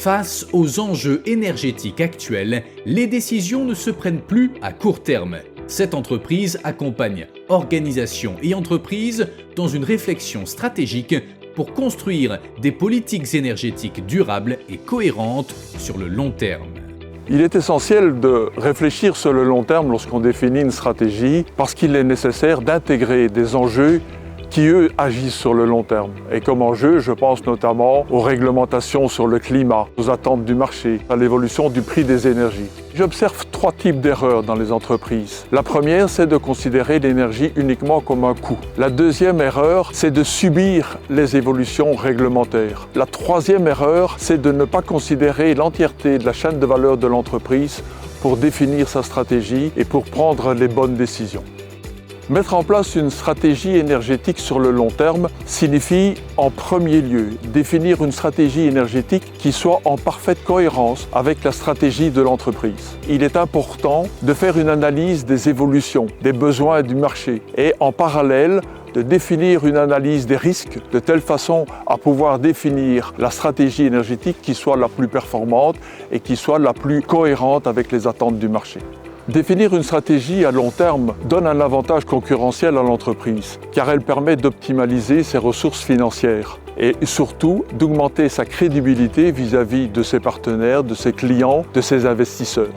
Face aux enjeux énergétiques actuels, les décisions ne se prennent plus à court terme. Cette entreprise accompagne organisations et entreprises dans une réflexion stratégique pour construire des politiques énergétiques durables et cohérentes sur le long terme. Il est essentiel de réfléchir sur le long terme lorsqu'on définit une stratégie parce qu'il est nécessaire d'intégrer des enjeux qui, eux, agissent sur le long terme. Et comme enjeu, je pense notamment aux réglementations sur le climat, aux attentes du marché, à l'évolution du prix des énergies. J'observe 3 types d'erreurs dans les entreprises. La première, c'est de considérer l'énergie uniquement comme un coût. La deuxième erreur, c'est de subir les évolutions réglementaires. La troisième erreur, c'est de ne pas considérer l'entièreté de la chaîne de valeur de l'entreprise pour définir sa stratégie et pour prendre les bonnes décisions. Mettre en place une stratégie énergétique sur le long terme signifie, en premier lieu, définir une stratégie énergétique qui soit en parfaite cohérence avec la stratégie de l'entreprise. Il est important de faire une analyse des évolutions, des besoins du marché et, en parallèle, de définir une analyse des risques de telle façon à pouvoir définir la stratégie énergétique qui soit la plus performante et qui soit la plus cohérente avec les attentes du marché. Définir une stratégie à long terme donne un avantage concurrentiel à l'entreprise, car elle permet d'optimaliser ses ressources financières et surtout d'augmenter sa crédibilité vis-à-vis de ses partenaires, de ses clients, de ses investisseurs.